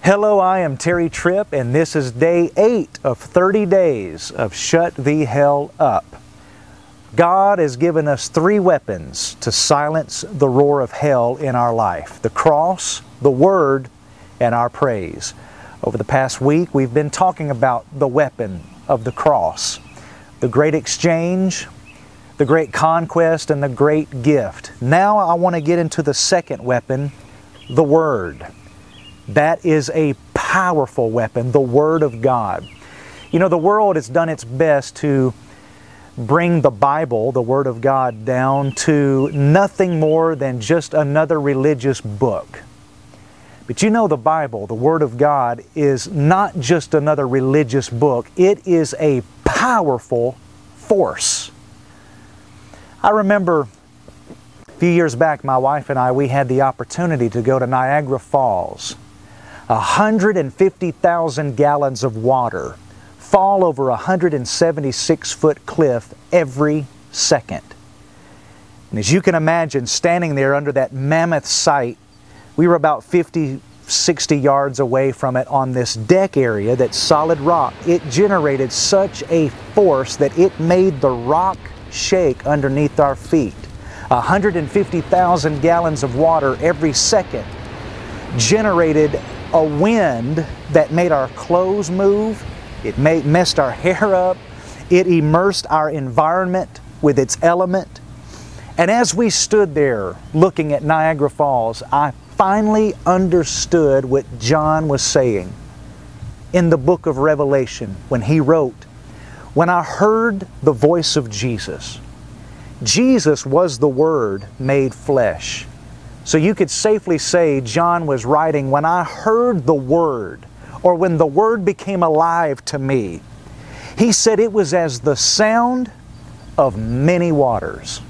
Hello, I am Tripp, and this is day 8 of 30 days of Shut the Hell Up. God has given us 3 weapons to silence the roar of hell in our life: the cross, the Word, and our praise. Over the past week, we've been talking about the weapon of the cross, the great exchange, the great conquest, and the great gift. Now I want to get into the second weapon, the Word. That is a powerful weapon, the Word of God. You know, the world has done its best to bring the Bible, the Word of God, down to nothing more than just another religious book. But you know, the Bible, the Word of God, is not just another religious book. It is a powerful force. I remember a few years back, my wife and I, we had the opportunity to go to Niagara Falls. 150,000 gallons of water fall over a 176-foot cliff every second. And as you can imagine, standing there under that mammoth sight, we were about 50, 60 yards away from it on this deck area that's solid rock. It generated such a force that it made the rock shake underneath our feet. 150,000 gallons of water every second generated a wind that made our clothes move. It messed our hair up. It immersed our environment with its element. And as we stood there looking at Niagara Falls, I finally understood what John was saying in the book of Revelation when he wrote, "When I heard the voice of Jesus." Jesus was the Word made flesh. So you could safely say John was writing, when I heard the Word, or when the Word became alive to me, he said it was as the sound of many waters.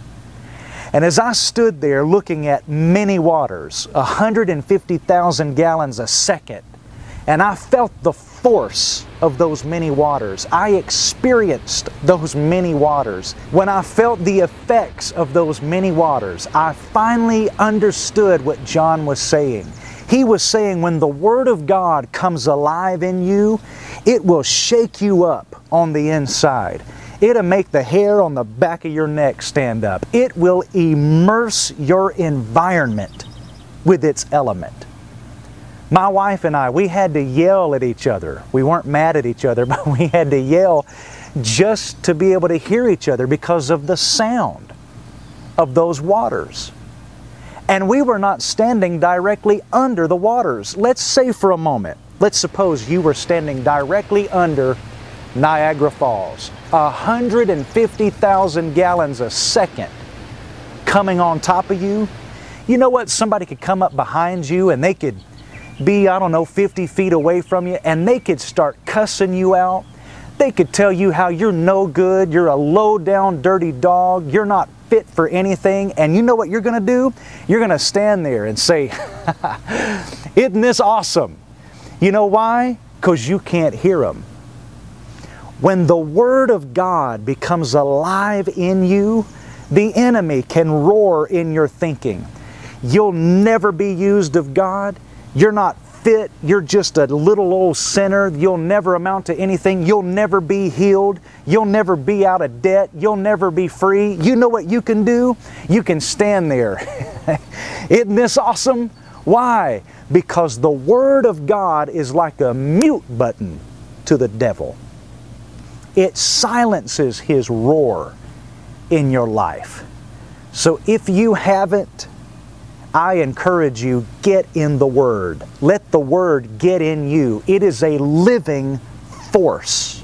And as I stood there looking at many waters, 150,000 gallons a second, and I felt the force of those many waters. I experienced those many waters. When I felt the effects of those many waters, I finally understood what John was saying. He was saying when the Word of God comes alive in you, it will shake you up on the inside. It'll make the hair on the back of your neck stand up. It will immerse your environment with its element. My wife and I, we had to yell at each other. We weren't mad at each other, but we had to yell just to be able to hear each other because of the sound of those waters. And we were not standing directly under the waters. Let's say for a moment, let's suppose you were standing directly under Niagara Falls. 150,000 gallons a second coming on top of you. You know what? Somebody could come up behind you and they could be, I don't know, 50 feet away from you, and they could start cussing you out. They could tell you how you're no good, you're a low-down, dirty dog, you're not fit for anything, and you know what you're going to do? You're going to stand there and say, "Isn't this awesome?" You know why? Because you can't hear them. When the Word of God becomes alive in you, the enemy can roar in your thinking. You'll never be used of God. You're not fit. You're just a little old sinner. You'll never amount to anything. You'll never be healed. You'll never be out of debt. You'll never be free. You know what you can do? You can stand there. Isn't this awesome? Why? Because the Word of God is like a mute button to the devil. It silences his roar in your life. So if you haven't, I encourage you, get in the Word. Let the Word get in you. It is a living force.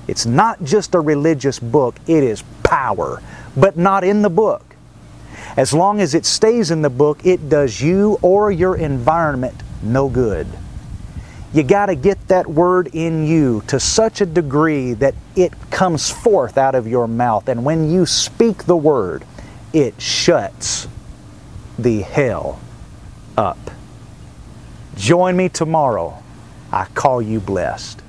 It's not just a religious book, it is power, but not in the book. As long as it stays in the book, it does you or your environment no good. You got to get that Word in you to such a degree that it comes forth out of your mouth. And when you speak the Word, it shuts the hell up. Join me tomorrow. I call you blessed.